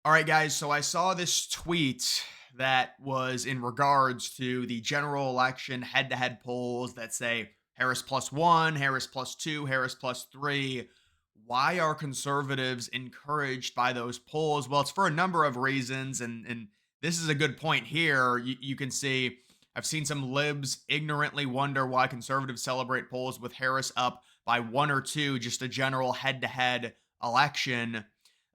All right, guys. So I saw this tweet that was in regards to the general election head to head polls that say Harris plus one, Harris plus two, Harris plus three. Why are conservatives encouraged by those polls? Well, it's for a number of reasons. And this is a good point here. You can see I've seen some libs ignorantly wonder why conservatives celebrate polls with Harris up by one or two, just a general head to head election.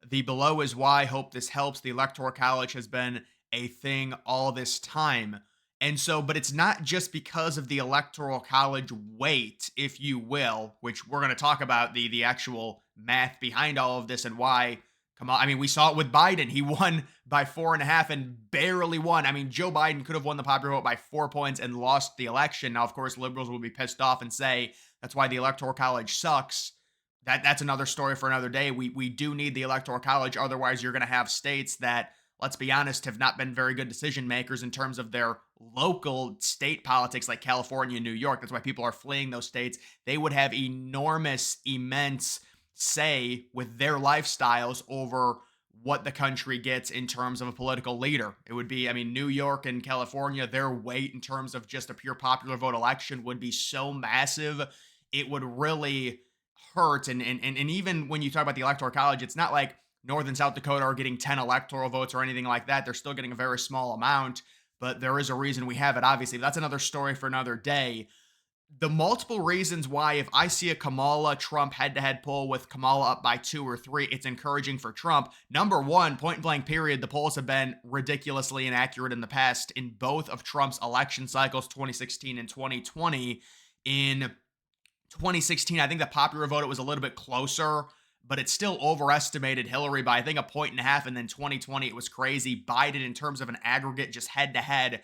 The below is why. Hope this helps. The Electoral College has been a thing all this time. And so, but it's not just because of the Electoral College weight, if you will, which we're going to talk about the actual math behind all of this and why. Come on. I mean, we saw it with Biden. He won by 4.5 and barely won. I mean, Joe Biden could have won the popular vote by 4 points and lost the election. Now, of course, liberals will be pissed off and say that's why the Electoral College sucks. That's another story for another day. We do need the Electoral College. Otherwise, you're going to have states that, let's be honest, have not been very good decision makers in terms of their local state politics, like California and New York. That's why people are fleeing those states. They would have enormous, immense say with their lifestyles over what the country gets in terms of a political leader. It would be, I mean, New York and California, their weight in terms of just a pure popular vote election would be so massive. It would really hurt. And even when you talk about the Electoral College, it's not like North and South Dakota are getting 10 electoral votes or anything like that. They're still getting a very small amount, but there is a reason we have it, obviously. But that's another story for another day. The multiple reasons why, if I see a Kamala Trump head to head poll with Kamala up by two or three, it's encouraging for Trump. Number one, point blank, period, the polls have been ridiculously inaccurate in the past in both of Trump's election cycles, 2016 and 2020. In 2016, I think the popular vote, it was a little bit closer, but it still overestimated Hillary by, I think, a point and a half. And then 2020, it was crazy. Biden, in terms of an aggregate, just head to head,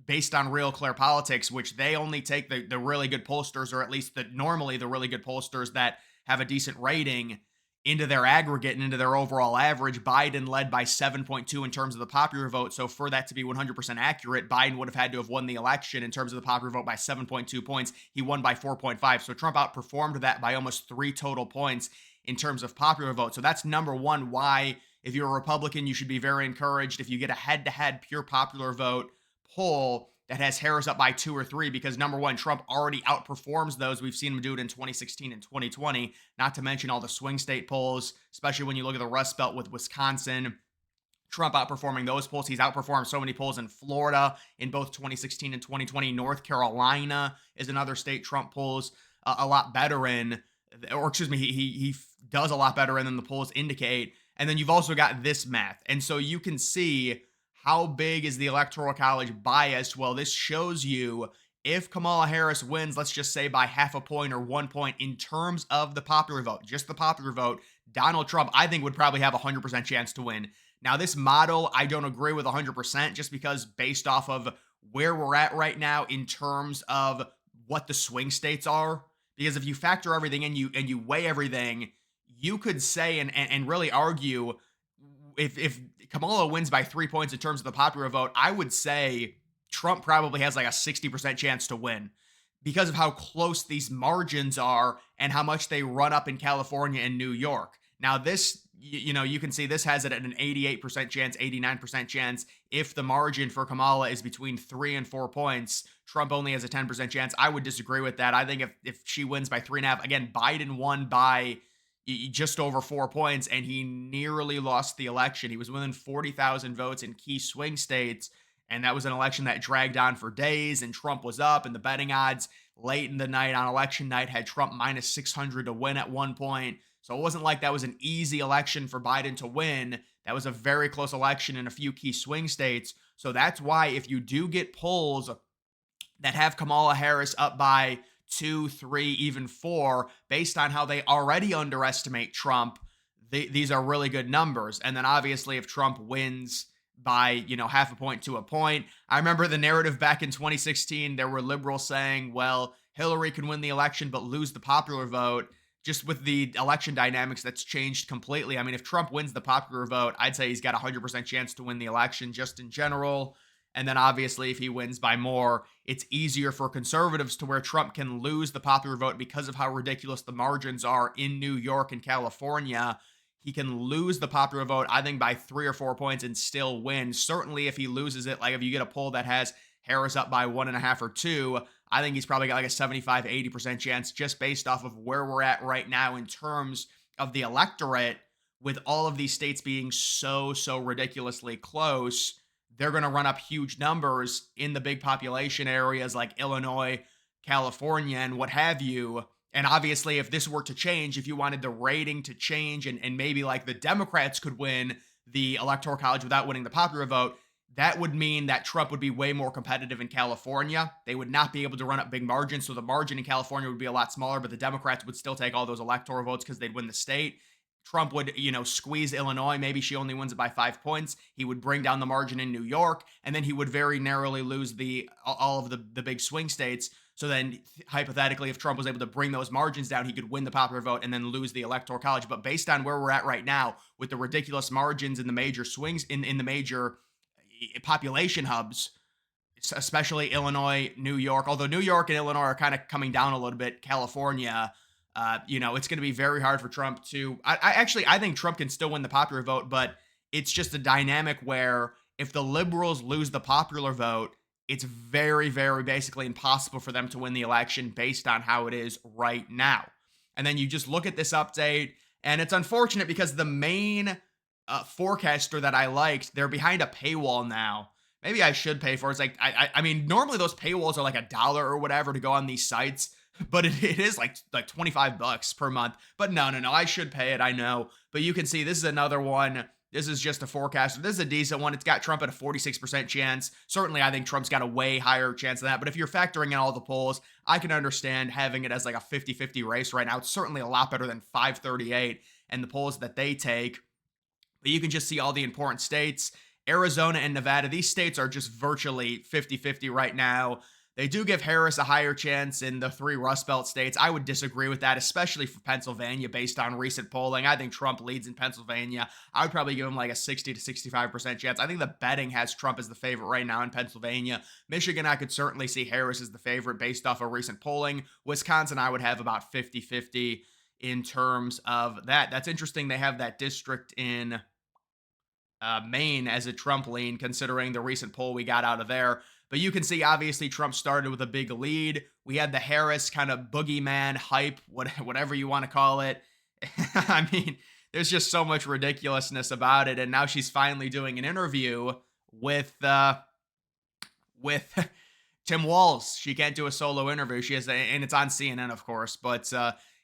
based on Real Clear Politics, which they only take the really good pollsters, or at least normally the really good pollsters that have a decent rating, into their aggregate and into their overall average. Biden led by 7.2 in terms of the popular vote. So for that to be 100% accurate, Biden would have had to have won the election in terms of the popular vote by 7.2 points. He won by 4.5. So Trump outperformed that by almost 3 total points in terms of popular vote. So that's number one, why, if you're a Republican, you should be very encouraged if you get a head to head pure popular vote poll that has Harris up by two or three, because number one, Trump already outperforms those. We've seen him do it in 2016 and 2020, not to mention all the swing state polls, especially when you look at the Rust Belt with Wisconsin. Trump outperforming those polls. He's outperformed so many polls in Florida in both 2016 and 2020. North Carolina is another state Trump polls a lot better in, or excuse me, he does a lot better in than the polls indicate. And then you've also got this math. And so you can see how big is the Electoral College bias. Well, this shows you if Kamala Harris wins, let's just say by half a point or 1 point in terms of the popular vote, just the popular vote, Donald Trump, I think, would probably have a 100% chance to win. Now, this model, I don't agree with 100%, just because based off of where we're at right now in terms of what the swing states are, because if you factor everything in, you weigh everything, you could say and really argue, if Kamala wins by 3 points in terms of the popular vote, I would say Trump probably has like a 60% chance to win, because of how close these margins are and how much they run up in California and New York. Now, this, you can see this has it at an 88% chance, 89% chance. If the margin for Kamala is between 3 and 4 points, Trump only has a 10% chance. I would disagree with that. I think if she wins by 3.5, again, Biden won by just over 4 points, and he nearly lost the election. He was within 40,000 votes in key swing states, and that was an election that dragged on for days, and Trump was up, and the betting odds late in the night on election night had Trump minus 600 to win at one point. So it wasn't like that was an easy election for Biden to win. That was a very close election in a few key swing states. So that's why, if you do get polls that have Kamala Harris up by two, three, even four, based on how they already underestimate Trump, these are really good numbers. And then obviously, if Trump wins by, half a point to a point, I remember the narrative back in 2016, there were liberals saying, well, Hillary can win the election but lose the popular vote. Just with the election dynamics, that's changed completely. I mean, if Trump wins the popular vote, I'd say he's got a 100% chance to win the election just in general. And then obviously, if he wins by more, it's easier for conservatives, to where Trump can lose the popular vote because of how ridiculous the margins are in New York and California. he can lose the popular vote, I think, by 3 or 4 points and still win. Certainly, if he loses it, like if you get a poll that has Harris up by 1.5 or 2, I think he's probably got like a 75, 80% chance just based off of where we're at right now in terms of the electorate, with all of these states being so ridiculously close. They're going to run up huge numbers in the big population areas like Illinois, California, and what have you. And obviously, if this were to change, if you wanted the rating to change and maybe like the Democrats could win the Electoral College without winning the popular vote, that would mean that Trump would be way more competitive in California. They would not be able to run up big margins. So the margin in California would be a lot smaller, but the Democrats would still take all those electoral votes because they'd win the state. Trump would, squeeze Illinois. Maybe she only wins it by 5 points. He would bring down the margin in New York, and then he would very narrowly lose the all of the big swing states. So then, hypothetically, if Trump was able to bring those margins down, he could win the popular vote and then lose the electoral college. But based on where we're at right now, with the ridiculous margins in the major swings in the major population hubs, especially Illinois, New York. Although New York and Illinois are kind of coming down a little bit. California, it's going to be very hard for Trump to. I think Trump can still win the popular vote, but it's just a dynamic where if the liberals lose the popular vote, it's very basically impossible for them to win the election based on how it is right now. And then you just look at this update, and it's unfortunate because the main forecaster that I liked, they're behind a paywall now. Maybe I should pay for it. It's like I mean, normally those paywalls are like $1 or whatever to go on these sites, but it is like $25 per month. But no, I should pay it. I know, but you can see this is another one. This is just a forecaster. This is a decent one. It's got Trump at a 46% chance. Certainly, I think Trump's got a way higher chance than that. But if you're factoring in all the polls, I can understand having it as like a 50-50 race right now. It's certainly a lot better than 538 and the polls that they take. But you can just see all the important states. Arizona and Nevada, these states are just virtually 50-50 right now. They do give Harris a higher chance in the 3 Rust Belt states. I would disagree with that, especially for Pennsylvania based on recent polling. I think Trump leads in Pennsylvania. I would probably give him like a 60 to 65% chance. I think the betting has Trump as the favorite right now in Pennsylvania. Michigan, I could certainly see Harris as the favorite based off of recent polling. Wisconsin, I would have about 50-50 in terms of that. That's interesting. They have that district in Maine as a Trump lean, considering the recent poll we got out of there. But you can see, obviously, Trump started with a big lead. We had the Harris kind of boogeyman hype, whatever you want to call it. I mean, there's just so much ridiculousness about it. And now she's finally doing an interview with Tim Walz. She can't do a solo interview. She has, and it's on CNN, of course. But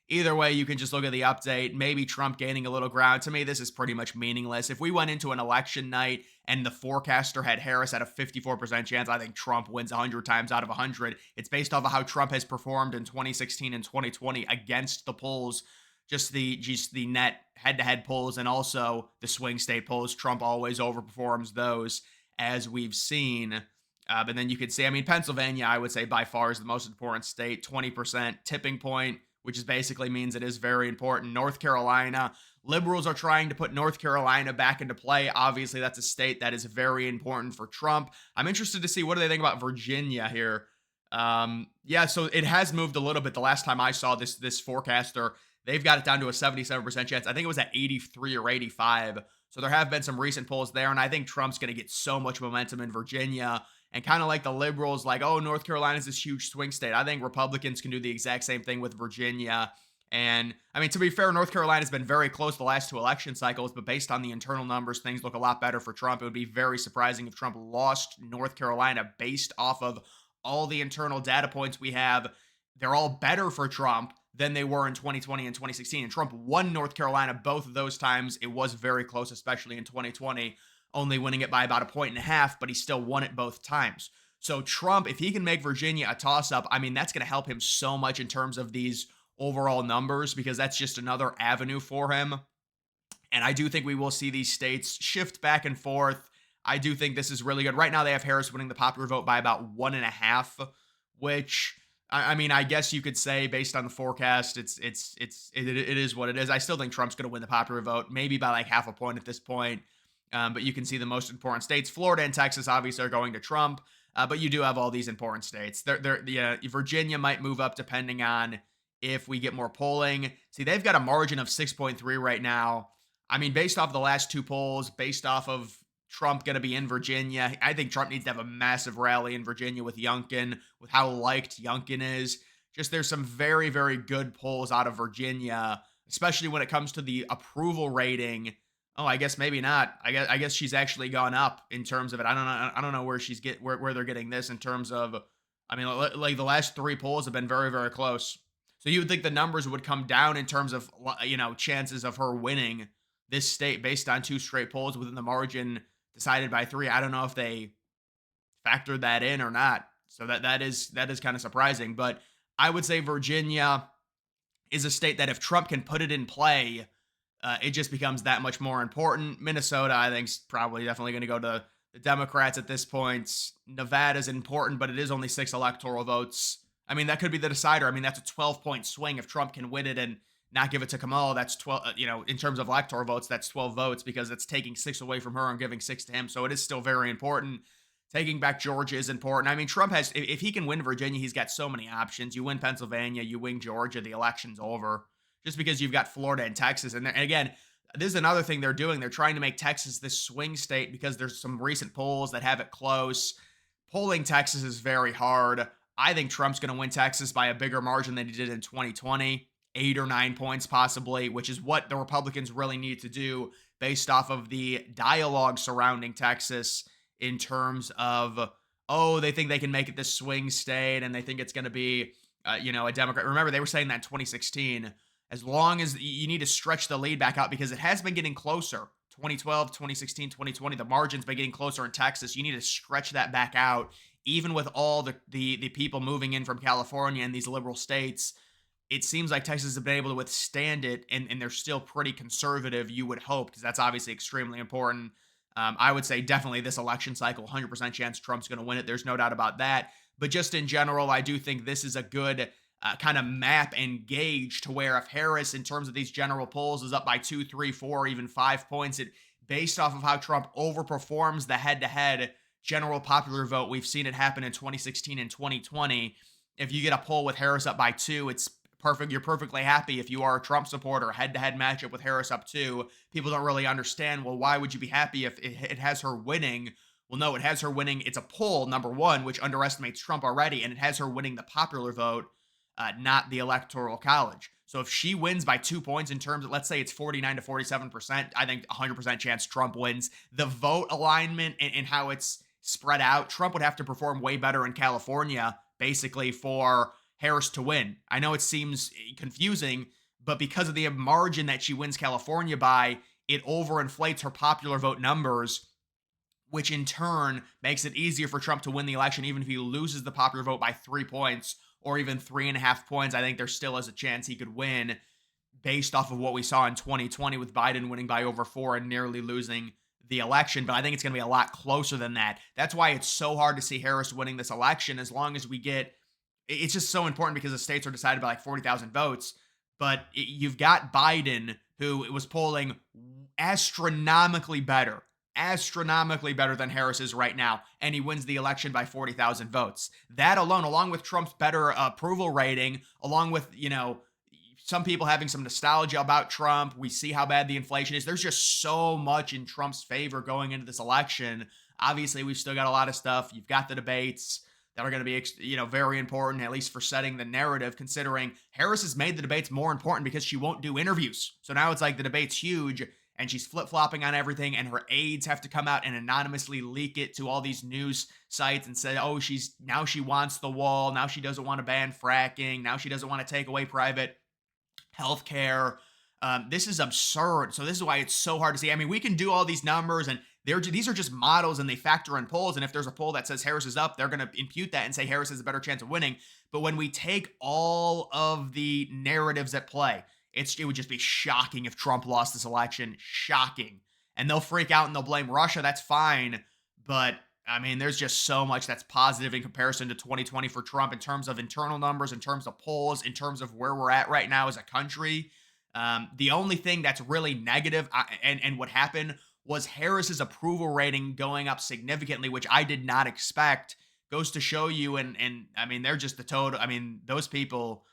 either way, you can just look at the update. Maybe Trump gaining a little ground. To me, this is pretty much meaningless. If we went into an election night and the forecaster had Harris at a 54% chance, I think Trump wins 100 times out of 100. It's based off of how Trump has performed in 2016 and 2020 against the polls. Just the net head-to-head polls and also the swing state polls. Trump always overperforms those, as we've seen. But then you could see, I mean, Pennsylvania, I would say by far is the most important state, 20% tipping point, which is basically means it is very important. North Carolina, liberals are trying to put North Carolina back into play. Obviously, that's a state that is very important for Trump. I'm interested to see what do they think about Virginia here. So it has moved a little bit. The last time I saw this forecaster, they've got it down to a 77% chance. I think it was at 83 or 85. So there have been some recent polls there, and I think Trump's going to get so much momentum in Virginia. And kind of like the liberals, like, oh, North Carolina's this huge swing state. I think Republicans can do the exact same thing with Virginia. And I mean, to be fair, North Carolina's been very close the last 2 election cycles, but based on the internal numbers, things look a lot better for Trump. It would be very surprising if Trump lost North Carolina based off of all the internal data points we have. They're all better for Trump than they were in 2020 and 2016. And Trump won North Carolina both of those times. It was very close, especially in 2020. Only winning it by about 1.5 points, but he still won it both times. So Trump, if he can make Virginia a toss-up, I mean, that's going to help him so much in terms of these overall numbers because that's just another avenue for him. And I do think we will see these states shift back and forth. I do think this is really good. Right now, they have Harris winning the popular vote by about 1.5, which, I mean, I guess you could say based on the forecast, it is what it is. I still think Trump's going to win the popular vote, maybe by like 0.5 point at this point. But you can see the most important states. Florida and Texas obviously are going to Trump, but you do have all these important states. Virginia might move up depending on if we get more polling. See, they've got a margin of 6.3 right now. I mean, based off the last two polls, based off of Trump going to be in Virginia, I think Trump needs to have a massive rally in Virginia with Youngkin, with how liked Youngkin is. Just there's some very, very good polls out of Virginia, especially when it comes to the approval rating. Oh, I guess maybe not. I guess she's actually gone up in terms of it. I don't know where where they're getting this in terms of. I mean, like the last three polls have been very, very close. So you would think the numbers would come down in terms of chances of her winning this state based on two straight polls within the margin decided by three. I don't know if they factored that in or not. So that is kind of surprising. But I would say Virginia is a state that if Trump can put it in play, it just becomes that much more important. Minnesota, I think, is probably definitely going to go to the Democrats at this point. Nevada is important, but it is only 6 electoral votes. I mean, that could be the decider. I mean, that's a 12-point swing if Trump can win it and not give it to Kamala. That's 12. In terms of electoral votes, that's 12 votes because it's taking six away from her and giving six to him. So it is still very important. Taking back Georgia is important. I mean, Trump has, if he can win Virginia, he's got so many options. You win Pennsylvania, you win Georgia, the election's over. Just because you've got Florida and Texas. And again, this is another thing they're doing. They're trying to make Texas this swing state because there's some recent polls that have it close. Polling Texas is very hard. I think Trump's going to win Texas by a bigger margin than he did in 2020, 8 or 9 points possibly, which is what the Republicans really need to do based off of the dialogue surrounding Texas in terms of, oh, they think they can make it this swing state and they think it's going to be, a Democrat. Remember, they were saying that in 2016, as long as you need to stretch the lead back out because it has been getting closer. 2012, 2016, 2020, the margin's been getting closer in Texas. You need to stretch that back out, even with all the people moving in from California and these liberal states. It seems like Texas has been able to withstand it, and they're still pretty conservative, you would hope, because that's obviously extremely important. I would say definitely this election cycle, 100% chance Trump's going to win it. There's no doubt about that. But just in general, I do think this is a good kind of map and gauge to where if Harris, in terms of these general polls, is up by 2, 3, 4, even 5 points, it based off of how Trump overperforms the head-to-head general popular vote. We've seen it happen in 2016 and 2020. If you get a poll with Harris up by 2, it's perfect. You're perfectly happy if you are a Trump supporter. Head-to-head matchup with Harris up 2. People don't really understand. Well, why would you be happy if it has her winning? Well, no, it has her winning. It's a poll, number one, which underestimates Trump already, and it has her winning the popular vote, not the Electoral College. So if she wins by 2 points in terms of, let's say it's 49 to 47%, I think 100% chance Trump wins. The vote alignment and how it's spread out, Trump would have to perform way better in California, basically, for Harris to win. I know it seems confusing, but because of the margin that she wins California by, it overinflates her popular vote numbers, which in turn makes it easier for Trump to win the election, even if he loses the popular vote by 3 points or even 3.5 points. I think there still is a chance he could win based off of what we saw in 2020 with Biden winning by over 4 and nearly losing the election. But I think it's going to be a lot closer than that. That's why it's so hard to see Harris winning this election as long as we get. It's just so important because the states are decided by like 40,000 votes. But you've got Biden, who was polling astronomically better than Harris is right now, and he wins the election by 40,000 votes. That alone, along with Trump's better approval rating, along with, some people having some nostalgia about Trump, we see how bad the inflation is. There's just so much in Trump's favor going into this election. Obviously, we've still got a lot of stuff. You've got the debates that are going to be, very important, at least for setting the narrative, considering Harris has made the debates more important because she won't do interviews. So now it's like the debate's huge, and she's flip-flopping on everything, and her aides have to come out and anonymously leak it to all these news sites and say, oh, now she wants the wall, now she doesn't want to ban fracking, now she doesn't want to take away private healthcare. This is absurd. So this is why it's so hard to see. I mean, we can do all these numbers, and these are just models, and they factor in polls. And if there's a poll that says Harris is up, they're going to impute that and say Harris has a better chance of winning. But when we take all of the narratives at play, it would just be shocking if Trump lost this election. Shocking. And they'll freak out and they'll blame Russia. That's fine. But I mean, there's just so much that's positive in comparison to 2020 for Trump in terms of internal numbers, in terms of polls, in terms of where we're at right now as a country. The only thing that's really negative and what happened was Harris's approval rating going up significantly, which I did not expect. Goes to show you, and I mean, they're just the total. I mean, those people,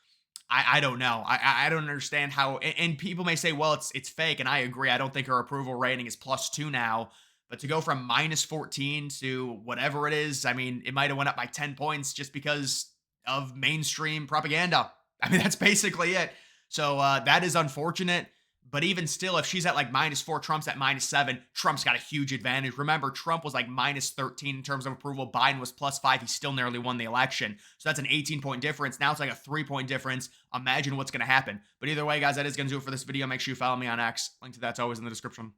I don't know. I don't understand how. And people may say, well, it's fake, and I agree. I don't think her approval rating is +2 now. But to go from -14 to whatever it is, I mean, it might have went up by 10 points just because of mainstream propaganda. I mean, that's basically it. So that is unfortunate. But even still, if she's at like -4, Trump's at -7, Trump's got a huge advantage. Remember, Trump was like -13 in terms of approval. Biden was +5. He still nearly won the election. So that's an 18-point difference. Now it's like a 3-point difference. Imagine what's going to happen. But either way, guys, that is going to do it for this video. Make sure you follow me on X. Link to that's always in the description.